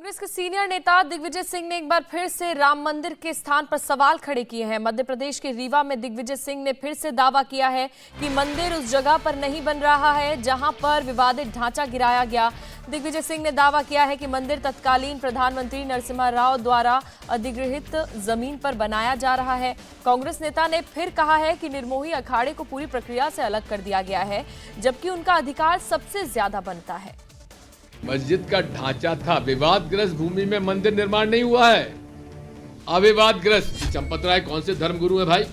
कांग्रेस के सीनियर नेता दिग्विजय सिंह ने एक बार फिर से राम मंदिर के स्थान पर सवाल खड़े किए हैं। मध्य प्रदेश के रीवा में दिग्विजय सिंह ने फिर से दावा किया है कि मंदिर उस जगह पर नहीं बन रहा है जहां पर विवादित ढांचा गिराया गया। दिग्विजय सिंह ने दावा किया है कि मंदिर तत्कालीन प्रधानमंत्री नरसिम्हा राव द्वारा अधिग्रहित जमीन पर बनाया जा रहा है। कांग्रेस नेता ने फिर कहा है कि निर्मोही अखाड़े को पूरी प्रक्रिया से अलग कर दिया गया है, जबकि उनका अधिकार सबसे ज्यादा बनता है। मस्जिद का ढांचा था, विवादग्रस्त भूमि में मंदिर निर्माण नहीं हुआ है। अविवादग्रस्त। चंपत राय कौन से धर्मगुरु है भाई?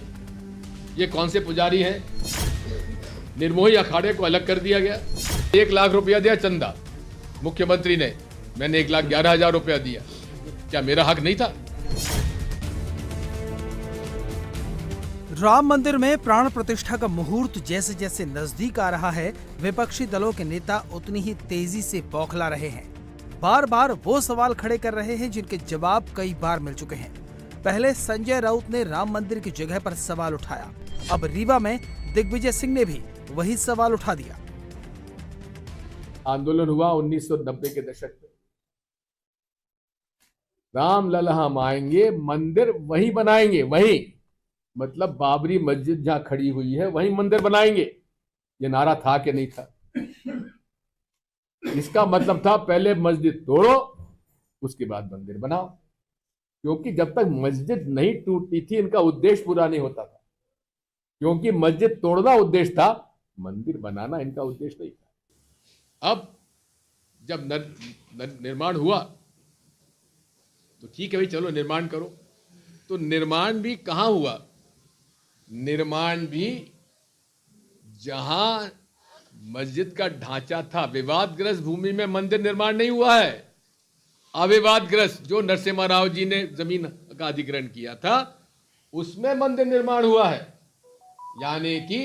ये कौन से पुजारी हैं? निर्मोही अखाड़े को अलग कर दिया गया। 1 लाख रुपया दिया चंदा मुख्यमंत्री ने, मैंने 1,11,000 रुपया दिया। क्या मेरा हक नहीं था? राम मंदिर में प्राण प्रतिष्ठा का मुहूर्त जैसे जैसे नजदीक आ रहा है, विपक्षी दलों के नेता उतनी ही तेजी से बौखला रहे हैं। बार बार वो सवाल खड़े कर रहे हैं जिनके जवाब कई बार मिल चुके हैं। पहले संजय राउत ने राम मंदिर की जगह पर सवाल उठाया, अब रीवा में दिग्विजय सिंह ने भी वही सवाल उठा दिया। आंदोलन हुआ 1990 के दशक में, राम लला हम आएंगे, मंदिर वहीं बनाएंगे, वहीं मतलब बाबरी मस्जिद जहां खड़ी हुई है वहीं मंदिर बनाएंगे। ये नारा था कि नहीं था? इसका मतलब था पहले मस्जिद तोड़ो, उसके बाद मंदिर बनाओ, क्योंकि जब तक मस्जिद नहीं टूटती थी इनका उद्देश्य पूरा नहीं होता था। क्योंकि मस्जिद तोड़ना उद्देश्य था, मंदिर बनाना इनका उद्देश्य नहीं था। अब जब निर्माण हुआ तो ठीक है भाई, चलो निर्माण करो। तो निर्माण भी कहां हुआ? निर्माण भी जहां मस्जिद का ढांचा था, विवादग्रस्त भूमि में मंदिर निर्माण नहीं हुआ है। अविवादग्रस्त, जो नरसिम्हा राव जी ने जमीन का अधिग्रहण किया था, उसमें मंदिर निर्माण हुआ है। यानी कि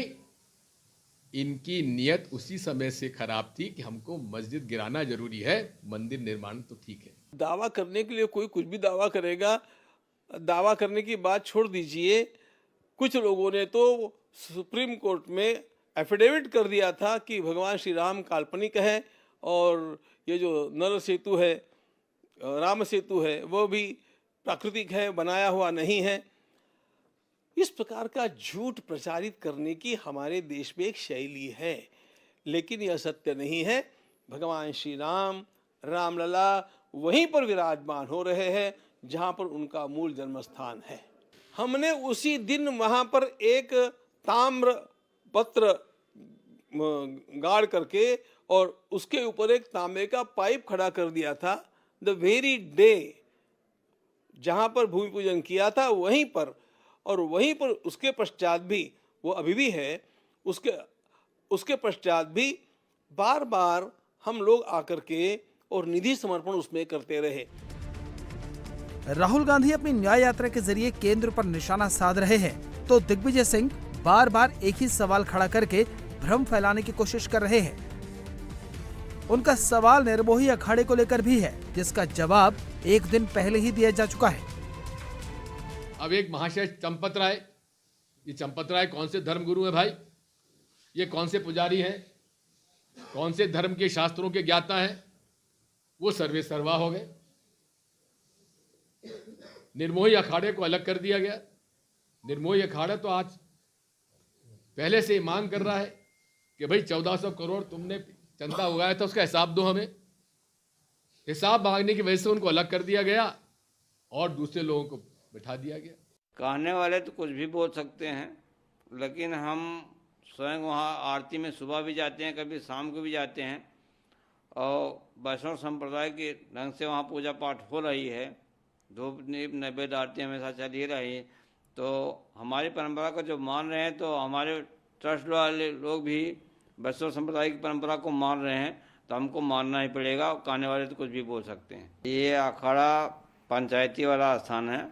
इनकी नियत उसी समय से खराब थी कि हमको मस्जिद गिराना जरूरी है, मंदिर निर्माण तो ठीक है। दावा करने के लिए कोई कुछ भी दावा करेगा। दावा करने की बात छोड़ दीजिए, कुछ लोगों ने तो सुप्रीम कोर्ट में एफिडेविट कर दिया था कि भगवान श्री राम काल्पनिक है और ये जो नर सेतु है, राम सेतु है, वो भी प्राकृतिक है, बनाया हुआ नहीं है। इस प्रकार का झूठ प्रचारित करने की हमारे देश में एक शैली है, लेकिन यह सत्य नहीं है। भगवान श्री राम, रामलला वहीं पर विराजमान हो रहे हैं जहां पर उनका मूल जन्म स्थान है। हमने उसी दिन वहां पर एक ताम्र पत्र गाड़ करके और उसके ऊपर एक तांबे का पाइप खड़ा कर दिया था। द वेरी डे जहां पर भूमि पूजन किया था वहीं पर, और वहीं पर उसके पश्चात भी, वो अभी भी है, उसके पश्चात भी बार बार हम लोग आकर के और निधि समर्पण उसमें करते रहे। राहुल गांधी अपनी न्याय यात्रा के जरिए केंद्र पर निशाना साध रहे हैं, तो दिग्विजय सिंह बार बार एक ही सवाल खड़ा करके भ्रम फैलाने की कोशिश कर रहे हैं। उनका सवाल निर्मोही अखाड़े को लेकर भी है, जिसका जवाब एक दिन पहले ही दिया जा चुका है। अब एक महाशय चंपत राय, ये चंपत राय कौन से धर्मगुरु है भाई? ये कौन से पुजारी हैं? कौन से धर्म के शास्त्रों के ज्ञाता हैं? वो सर्वे सर्वा हो गए। निर्मोही अखाड़े को अलग कर दिया गया। निर्मोही अखाड़ा तो आज पहले से मांग कर रहा है कि भाई 1400 करोड़ तुमने चंदा उगाया था, उसका हिसाब दो हमें। हिसाब मांगने की वजह से उनको अलग कर दिया गया और दूसरे लोगों को बिठा दिया गया। कहने वाले तो कुछ भी बोल सकते हैं, लेकिन हम स्वयं वहाँ आरती में सुबह भी जाते हैं, कभी शाम को भी जाते हैं, और वैष्णव संप्रदाय के ढंग से वहाँ पूजा पाठ हो रही है। धूप दीप नैवेद्य आरती हमेशा चल ही रही है। तो हमारी परंपरा को जो मान रहे हैं, तो हमारे ट्रस्ट वाले लोग भी वैष्णव संप्रदाय की परंपरा को मान रहे हैं, तो हमको मानना ही पड़ेगा। कहने वाले तो कुछ भी बोल सकते हैं। ये अखाड़ा पंचायती वाला स्थान है,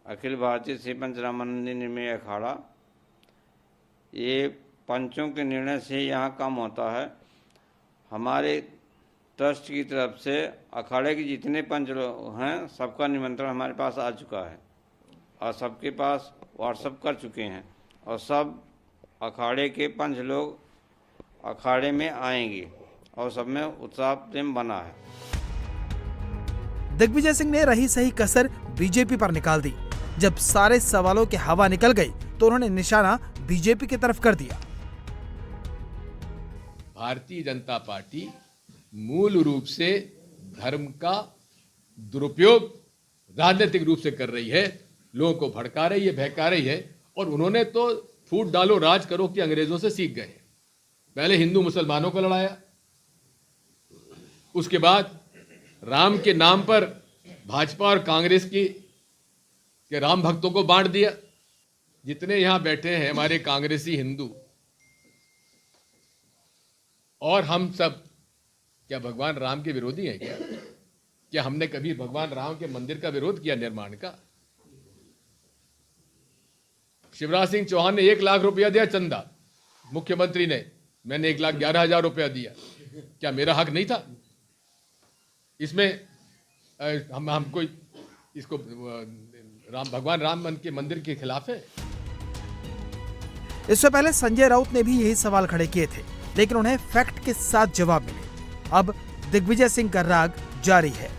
अखिल भारतीय श्री पंचरामानंदी निर्मोही अखाड़ा। ये पंचों के निर्णय से यहाँ काम होता है। हमारे ट्रस्ट की तरफ से अखाड़े के जितने पंच लोग हैं, सबका निमंत्रण हमारे पास आ चुका है और सबके पास व्हाट्सएप कर चुके हैं, और सब अखाड़े के पंच लोग अखाड़े में आएंगे और सब में उत्साह प्रेम बना है। दिग्विजय सिंह ने रही सही कसर बीजेपी पर निकाल दी। जब सारे सवालों की हवा निकल गई तो उन्होंने निशाना बीजेपी की तरफ कर दिया। भारतीय जनता पार्टी मूल रूप से धर्म का दुरुपयोग राजनीतिक रूप से कर रही है, लोगों को भड़का रही है, बहका रही है। और उन्होंने तो फूट डालो राज करो कि अंग्रेजों से सीख गए। पहले हिंदू मुसलमानों को लड़ाया, उसके बाद राम के नाम पर भाजपा और कांग्रेस के राम भक्तों को बांट दिया। जितने यहां बैठे हैं हमारे कांग्रेसी हिंदू और हम सब क्या भगवान राम के विरोधी हैं क्या? क्या हमने कभी भगवान राम के मंदिर का विरोध किया, निर्माण का? शिवराज सिंह चौहान ने 1 लाख रुपया दिया चंदा, मुख्यमंत्री ने, मैंने 1,11,000 रुपया दिया। क्या मेरा हक नहीं था इसमें? हमको इसको भगवान राम के मंदिर के खिलाफ है। इससे पहले संजय राउत ने भी यही सवाल खड़े किए थे, लेकिन उन्हें फैक्ट के साथ जवाब मिले। अब दिग्विजय सिंह का राग जारी है।